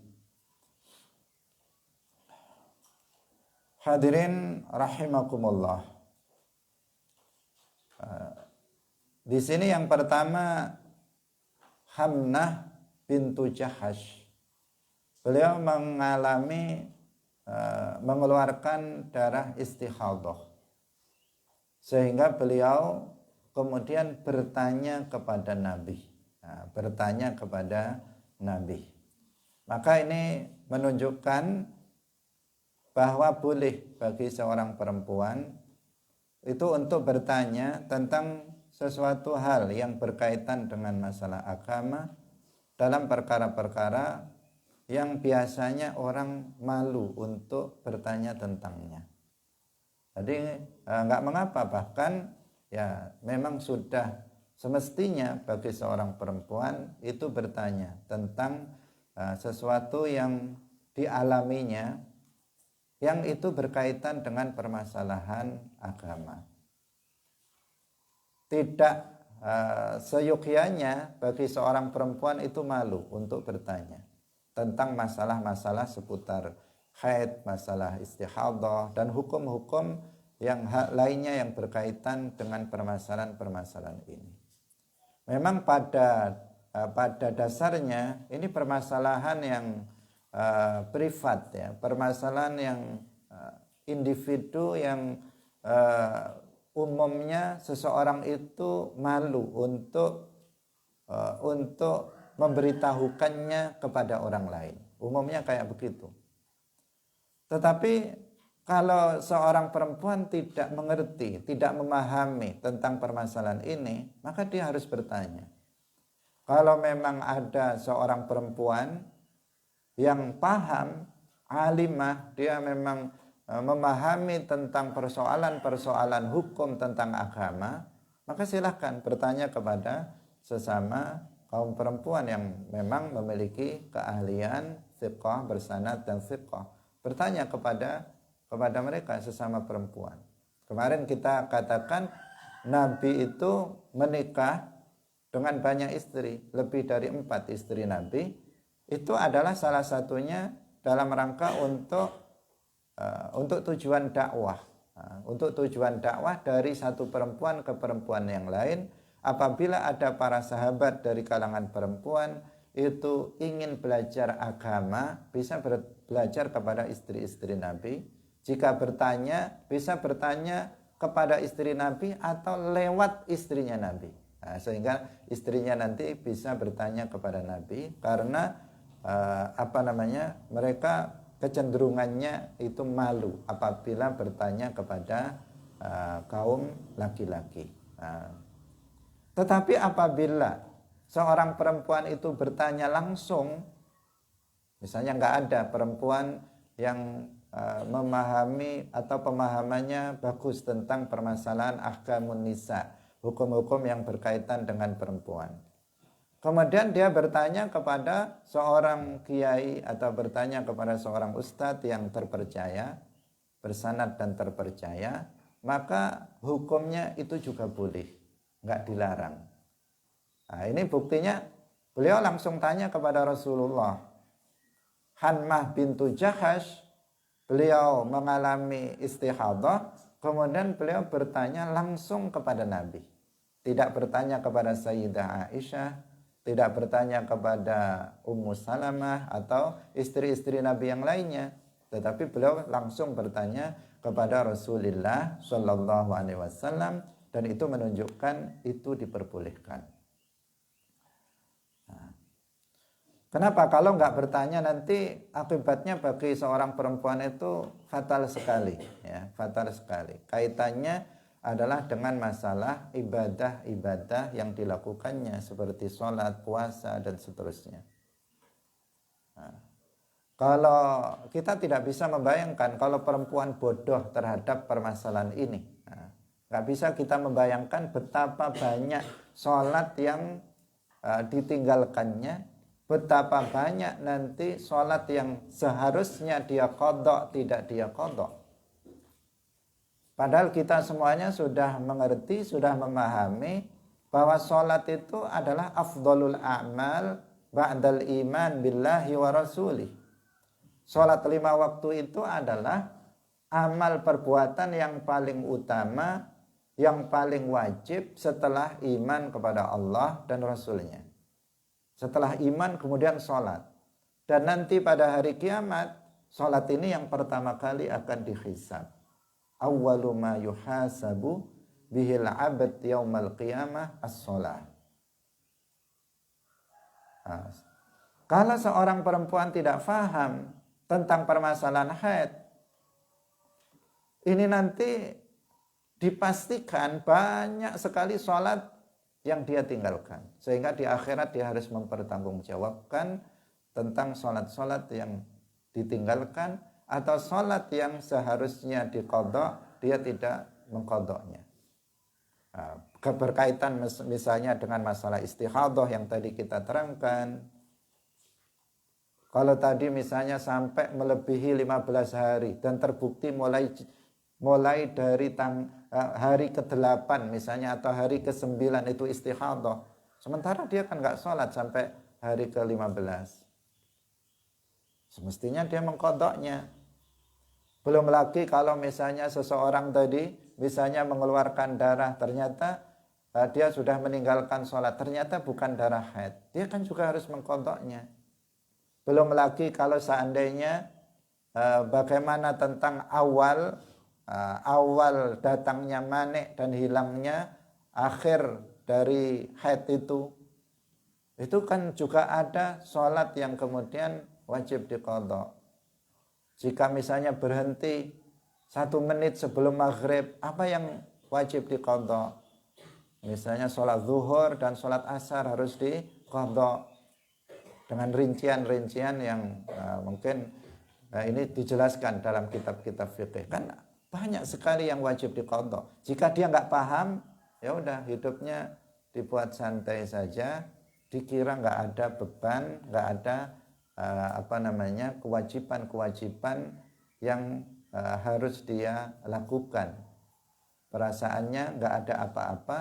Hadirin rahimakumullah. Di sini yang pertama Hamnah bintu Jahash. Beliau mengalami mengeluarkan darah istihadah sehingga beliau kemudian bertanya kepada Nabi. Maka ini menunjukkan bahwa boleh bagi seorang perempuan itu untuk bertanya tentang sesuatu hal yang berkaitan dengan masalah agama dalam perkara-perkara yang biasanya orang malu untuk bertanya tentangnya. Jadi enggak mengapa, bahkan ya memang sudah semestinya bagi seorang perempuan itu bertanya tentang sesuatu yang dialaminya yang itu berkaitan dengan permasalahan agama. Tidak seyogyanya bagi seorang perempuan itu malu untuk bertanya tentang masalah-masalah seputar haid, masalah istihadah dan hukum-hukum yang lainnya yang berkaitan dengan permasalahan-permasalahan ini. Memang pada dasarnya ini permasalahan yang privat ya, permasalahan yang individu yang umumnya seseorang itu malu untuk memberitahukannya kepada orang lain. Umumnya kayak begitu. Tetapi kalau seorang perempuan tidak mengerti, tidak memahami tentang permasalahan ini, maka dia harus bertanya. Kalau memang ada seorang perempuan yang paham, alimah, dia memang memahami tentang persoalan-persoalan hukum tentang agama, maka silahkan bertanya kepada sesama kaum perempuan yang memang memiliki keahlian thiqah, bersanad dan thiqah. Bertanya kepada mereka sesama perempuan. Kemarin kita katakan Nabi itu menikah dengan banyak istri, lebih dari 4 istri Nabi. Itu adalah salah satunya dalam rangka untuk tujuan dakwah. Untuk tujuan dakwah dari satu perempuan ke perempuan yang lain. Apabila ada para sahabat dari kalangan perempuan itu ingin belajar agama, bisa belajar kepada istri-istri Nabi Jika bertanya, bisa bertanya kepada istri Nabi atau lewat istrinya Nabi. Nah, sehingga istrinya nanti bisa bertanya kepada Nabi karena mereka kecenderungannya itu malu apabila bertanya kepada kaum laki-laki. Tetapi apabila seorang perempuan itu bertanya langsung, misalnya nggak ada perempuan yang memahami atau pemahamannya bagus tentang permasalahan ahkamun nisa, hukum-hukum yang berkaitan dengan perempuan. Kemudian dia bertanya kepada seorang kiai atau bertanya kepada seorang ustadz yang terpercaya, bersanad dan terpercaya, maka hukumnya itu juga boleh, nggak dilarang. Nah, ini buktinya beliau langsung tanya kepada Rasulullah. Hanmah bintu Jahash, beliau mengalami istihadah, kemudian beliau bertanya langsung kepada Nabi. Tidak bertanya kepada Sayyidah Aisyah, tidak bertanya kepada Ummu Salamah atau istri-istri Nabi yang lainnya, tetapi beliau langsung bertanya kepada Rasulullah Shallallahu Alaihi Wasallam, dan itu menunjukkan itu diperbolehkan. Kenapa? Kalau nggak bertanya nanti akibatnya bagi seorang perempuan itu fatal sekali, ya, fatal sekali. Kaitannya adalah dengan masalah ibadah-ibadah yang dilakukannya seperti sholat, puasa dan seterusnya. Nah, kalau kita tidak bisa membayangkan kalau perempuan bodoh terhadap permasalahan ini, nggak bisa kita membayangkan betapa banyak sholat yang ditinggalkannya. Betapa banyak nanti sholat yang seharusnya dia qadha tidak dia qadha. Padahal kita semuanya sudah mengerti, sudah memahami bahwa sholat itu adalah afdhalul a'mal ba'dal iman billahi wa rasulih. Sholat 5 waktu itu adalah amal perbuatan yang paling utama, yang paling wajib setelah iman kepada Allah dan Rasulnya. Setelah iman kemudian sholat. Dan nanti pada hari kiamat, sholat ini yang pertama kali akan dihisab. Awwalu ma yuhasabu bihil abad yaumal qiyamah as-sholat. Kalau seorang perempuan tidak faham tentang permasalahan haid, ini nanti dipastikan banyak sekali sholat yang dia tinggalkan, sehingga di akhirat dia harus mempertanggungjawabkan tentang sholat-sholat yang ditinggalkan atau sholat yang seharusnya diqadha dia tidak mengqadhanya. Berkaitan misalnya dengan masalah istihadah yang tadi kita terangkan, kalau tadi misalnya sampai melebihi 15 hari dan terbukti mulai dari hari ke-8 misalnya atau hari ke-9 itu istihadah. Sementara dia kan nggak sholat sampai hari ke-15. Semestinya dia mengqadhanya. Belum lagi kalau misalnya seseorang tadi misalnya mengeluarkan darah, ternyata dia sudah meninggalkan sholat, ternyata bukan darah haid. Dia kan juga harus mengqadhanya. Belum lagi kalau seandainya bagaimana tentang awal datangnya manik dan hilangnya akhir dari haid itu kan juga ada sholat yang kemudian wajib diqadha. Jika misalnya berhenti 1 menit sebelum maghrib, apa yang wajib diqadha? Misalnya sholat zuhur dan sholat asar harus diqadha dengan rincian-rincian yang mungkin ini dijelaskan dalam kitab-kitab fikih. Kan banyak sekali yang wajib diqadha. Jika dia nggak paham, ya udah hidupnya dibuat santai saja, dikira nggak ada beban, nggak ada kewajiban-kewajiban yang harus dia lakukan. Perasaannya nggak ada apa-apa,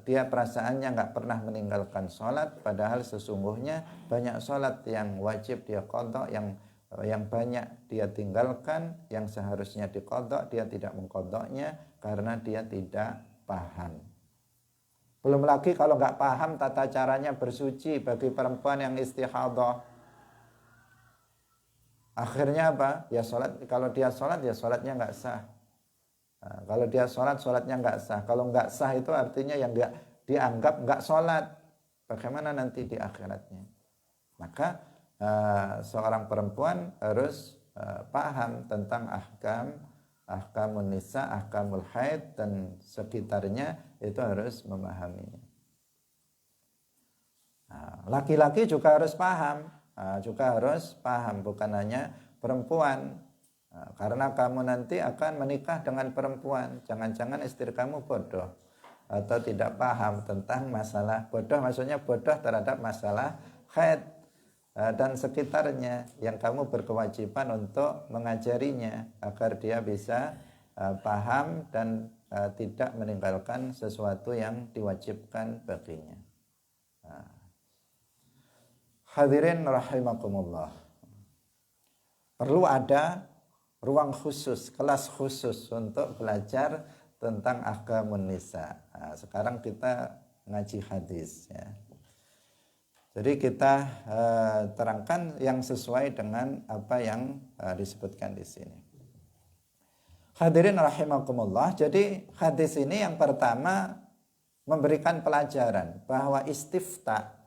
dia perasaannya nggak pernah meninggalkan sholat, padahal sesungguhnya banyak sholat yang wajib dia qadha, yang banyak dia tinggalkan, yang seharusnya diqadha dia tidak mengqadhanya karena dia tidak paham. Belum lagi kalau nggak paham tata caranya bersuci bagi perempuan yang istihadah. Akhirnya apa? Ya sholat, kalau dia sholat ya sholatnya nggak sah. Nah, kalau dia sholat, sholatnya nggak sah. Kalau nggak sah itu artinya yang dia dianggap nggak sholat. Bagaimana nanti di akhiratnya? Maka seorang perempuan harus paham tentang ahkamun nisa, ahkamul haid dan sekitarnya, itu harus memahaminya. Laki-laki juga harus paham, bukan hanya perempuan. Karena kamu nanti akan menikah dengan perempuan, jangan-jangan istri kamu bodoh atau tidak paham tentang masalah bodoh, maksudnya bodoh terhadap masalah haid dan sekitarnya, yang kamu berkewajiban untuk mengajarinya agar dia bisa paham dan tidak meninggalkan sesuatu yang diwajibkan baginya. Hadirin rahimakumullah, perlu ada ruang khusus, kelas khusus untuk belajar tentang ahkamun nisa. Nah, sekarang kita ngaji hadis ya. Jadi kita terangkan yang sesuai dengan apa yang disebutkan di sini. Hadirin rahimakumullah, jadi hadis ini yang pertama memberikan pelajaran bahwa istifta,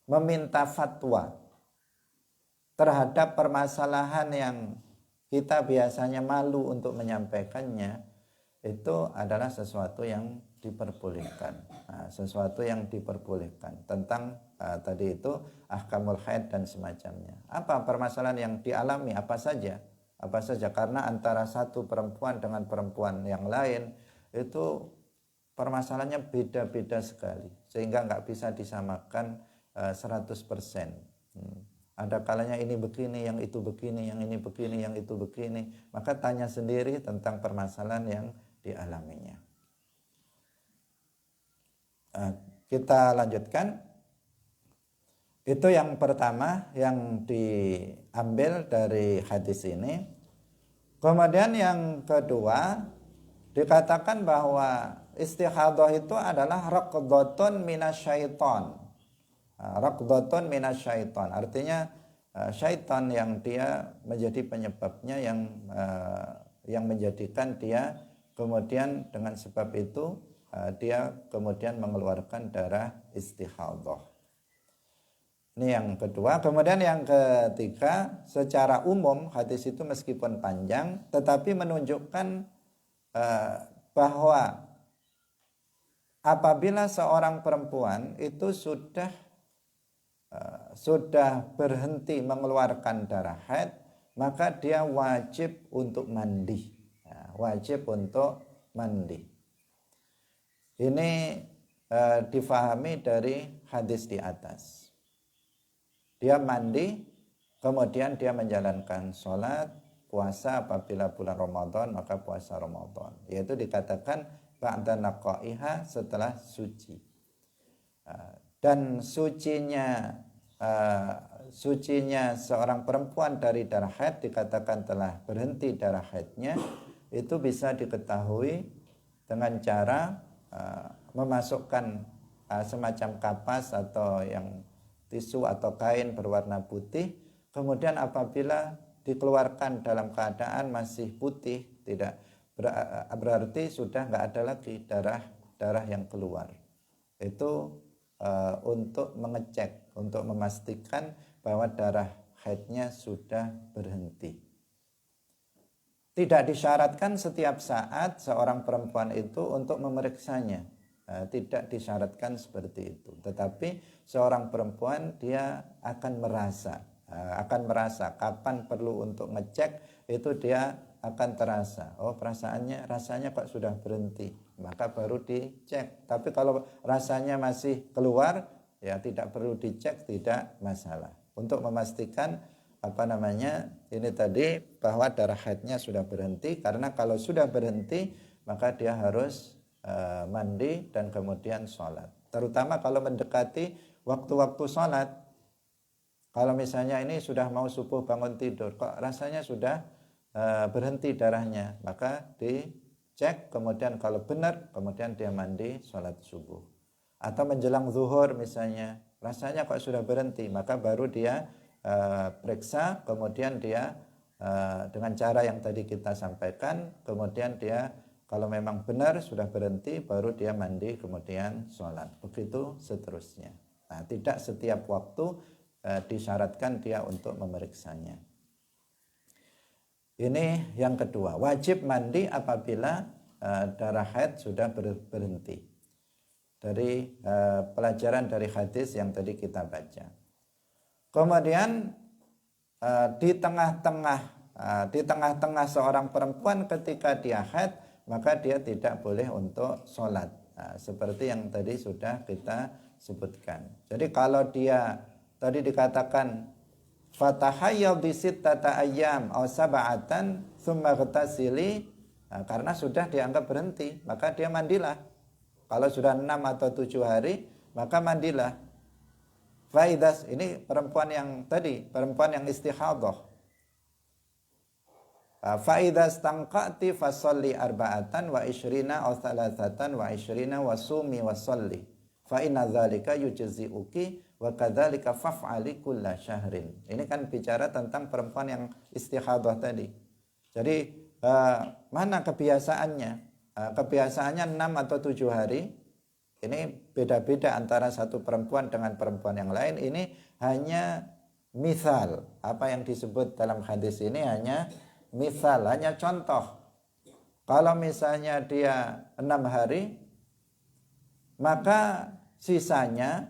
meminta fatwa terhadap permasalahan yang kita biasanya malu untuk menyampaikannya, itu adalah sesuatu yang diperbolehkan. Sesuatu yang diperbolehkan tentang tadi itu ahkamul haid dan semacamnya. Apa permasalahan yang dialami, apa saja, karena antara satu perempuan dengan perempuan yang lain itu permasalahannya beda-beda sekali, sehingga nggak bisa disamakan 100%. Ada kalanya ini begini, yang itu begini, yang ini begini, yang itu begini. Maka tanya sendiri tentang permasalahan yang dialaminya. Kita lanjutkan. Itu yang pertama yang diambil dari hadis ini. Kemudian yang kedua, dikatakan bahwa istihadah itu adalah raqdatun minasyaiton. Raqdatun minasyaiton, artinya syaitan yang dia menjadi penyebabnya, yang menjadikan dia kemudian dengan sebab itu dia kemudian mengeluarkan darah istihadah. Ini yang kedua. Kemudian yang ketiga, secara umum hadis itu meskipun panjang tetapi menunjukkan bahwa apabila seorang perempuan itu sudah berhenti mengeluarkan darah haid, maka dia wajib untuk mandi. Wajib untuk mandi. Ini difahami dari hadis di atas. Dia mandi, kemudian dia menjalankan sholat, puasa apabila bulan Ramadan, maka puasa Ramadan. Yaitu dikatakan ba'da naqaiha, setelah suci. Dan sucinya seorang perempuan dari darah haid, dikatakan telah berhenti darah haidnya, itu bisa diketahui dengan cara memasukkan semacam kapas atau yang tisu atau kain berwarna putih, kemudian apabila dikeluarkan dalam keadaan masih putih, tidak berarti sudah nggak ada lagi darah yang keluar. Itu untuk mengecek, untuk memastikan bahwa darah haidnya sudah berhenti. Tidak disyaratkan setiap saat seorang perempuan itu untuk memeriksanya. Tidak disyaratkan seperti itu. Tetapi seorang perempuan dia akan merasa kapan perlu untuk ngecek, itu dia akan terasa. Oh, rasanya kok sudah berhenti, maka baru dicek. Tapi kalau rasanya masih keluar, ya tidak perlu dicek, tidak masalah. Untuk memastikan ini tadi bahwa darah haidnya sudah berhenti, karena kalau sudah berhenti maka dia harus mandi dan kemudian sholat. Terutama kalau mendekati waktu-waktu sholat. Kalau misalnya ini sudah mau subuh bangun tidur, kok rasanya sudah berhenti darahnya, maka dicek, kemudian kalau benar, kemudian dia mandi sholat subuh. Atau menjelang zuhur misalnya, rasanya kok sudah berhenti, maka baru dia periksa, kemudian dia dengan cara yang tadi kita sampaikan, kemudian dia kalau memang benar sudah berhenti, baru dia mandi, kemudian sholat. Begitu seterusnya. Nah, tidak setiap waktu disyaratkan dia untuk memeriksanya. Ini yang kedua, wajib mandi apabila darah haid sudah berhenti. Dari pelajaran dari hadis yang tadi kita baca. Kemudian di tengah-tengah seorang perempuan ketika dia haid, maka dia tidak boleh untuk sholat. Seperti yang tadi sudah kita sebutkan. Jadi kalau dia tadi dikatakan fatahayyadhi sittata ayyam aw sab'atan tsumma ghatasili, karena sudah dianggap berhenti, maka dia mandilah. Kalau sudah 6 atau 7 hari, maka mandilah. Faidas, ini perempuan yang tadi, perempuan yang istihadhah. Faidas tangqati fasalli arba'atan wa isyrina aw thalathatan wa isyrina wa sumi wa salli. Fa inna dzalika yujzi'uki wa kadzalika faf'ali kulla syahrin. Ini kan bicara tentang perempuan yang istihadhah tadi. Jadi mana kebiasaannya? Kebiasaannya 6 atau 7 hari. Ini beda-beda antara satu perempuan dengan perempuan yang lain. Ini hanya misal. Apa yang disebut dalam hadis ini hanya misal, hanya contoh. Kalau misalnya dia 6 hari, maka sisanya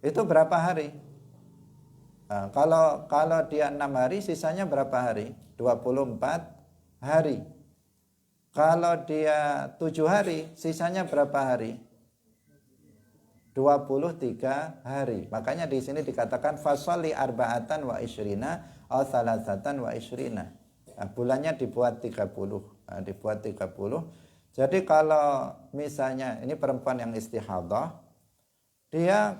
itu berapa hari? Kalau dia 6 hari, sisanya berapa hari? 24 hari. Kalau dia 7 hari, sisanya berapa hari? 23 hari. Makanya di sini dikatakan fasoli arba'atan wa isyrina aw salasatan wa isyrina. Bulannya dibuat 30. Dibuat 30. Jadi kalau misalnya ini perempuan yang istihadhah, dia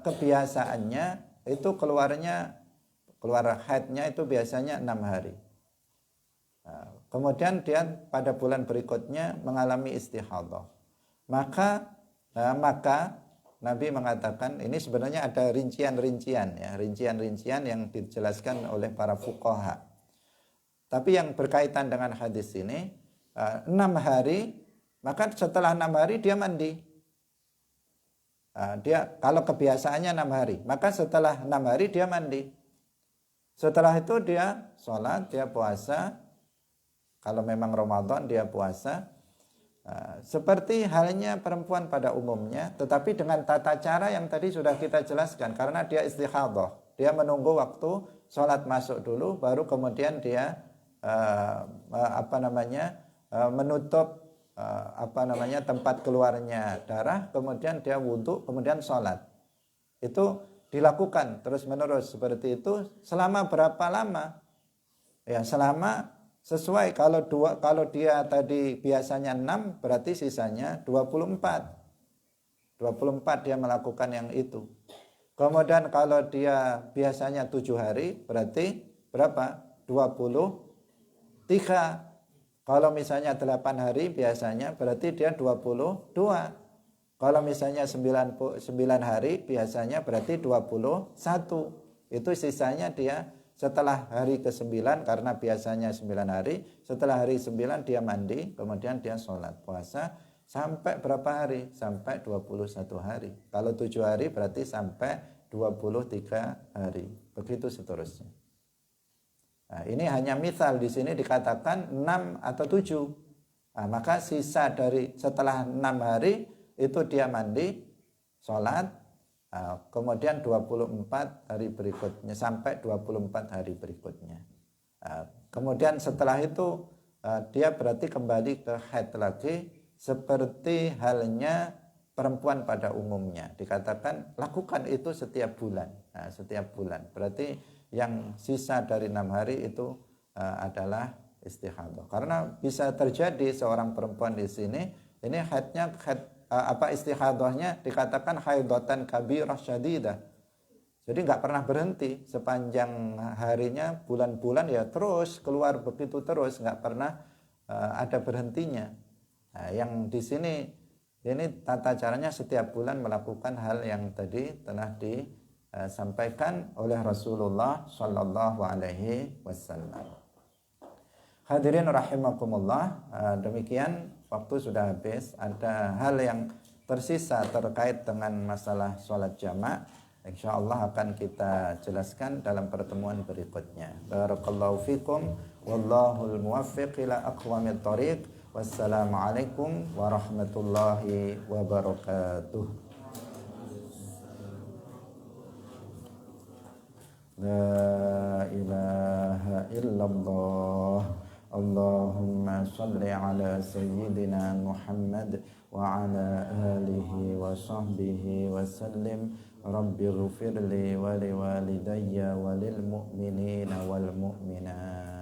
kebiasaannya itu keluar haidnya itu biasanya 6 hari. Kemudian dia pada bulan berikutnya mengalami istihadhah. Maka Nabi mengatakan, ini sebenarnya ada rincian-rincian ya, rincian-rincian yang dijelaskan oleh para fuqaha. Tapi yang berkaitan dengan hadis ini 6 hari, maka setelah 6 hari dia mandi. Dia kalau kebiasaannya 6 hari, maka setelah 6 hari dia mandi. Setelah itu dia sholat, dia puasa. Kalau memang Ramadan dia puasa. Seperti halnya perempuan pada umumnya, tetapi dengan tata cara yang tadi sudah kita jelaskan. Karena dia istihadhah, dia menunggu waktu sholat masuk dulu, baru kemudian dia menutup tempat keluarnya darah, kemudian dia wudhu, kemudian sholat. Itu dilakukan terus menerus seperti itu selama berapa lama? Ya, selama sesuai. Kalau dia tadi biasanya 6, berarti sisanya 24. 24 dia melakukan yang itu. Kemudian kalau dia biasanya 7 hari, berarti berapa? 23. Kalau misalnya 8 hari biasanya, berarti dia 22. Kalau misalnya 9 hari biasanya berarti 21. Itu sisanya dia setelah hari ke-9, karena biasanya 9 hari, setelah hari 9 dia mandi, kemudian dia sholat puasa sampai berapa hari? Sampai 21 hari. Kalau 7 hari berarti sampai 23 hari. Begitu seterusnya. Nah, ini hanya misal, di sini dikatakan 6 atau 7. Nah, maka sisa dari setelah 6 hari itu dia mandi, sholat, kemudian 24 hari berikutnya sampai 24 hari berikutnya. Kemudian setelah itu dia berarti kembali ke haid lagi, seperti halnya perempuan pada umumnya. Dikatakan lakukan itu setiap bulan. Setiap bulan. Berarti yang sisa dari 6 hari itu adalah istihadhah. Karena bisa terjadi seorang perempuan di sini ini haidnya istihadhahnya dikatakan haidatan kabirah syadidah. Jadi nggak pernah berhenti sepanjang harinya, bulan-bulan ya terus keluar begitu terus, nggak pernah ada berhentinya. Nah, yang di sini ini tata caranya setiap bulan melakukan hal yang tadi telah disampaikan oleh Rasulullah Shallallahu Alaihi Wasallam. Hadirin rahimakumullah, demikian waktu sudah habis. Ada hal yang tersisa terkait dengan masalah sholat jamak, insyaallah akan kita jelaskan dalam pertemuan berikutnya. Barakallahu fikum, wallahul muwaffiq ila aqwamit thoriq. Wassalamualaikum warahmatullahi wabarakatuh. La ilaha illallah. Allahumma salli ala sayyidina Muhammad wa ala alihi wa sahbihi wa sallim. Rabbi ghfirli wa liwalidayya wa lil mu'minina wal mu'minat.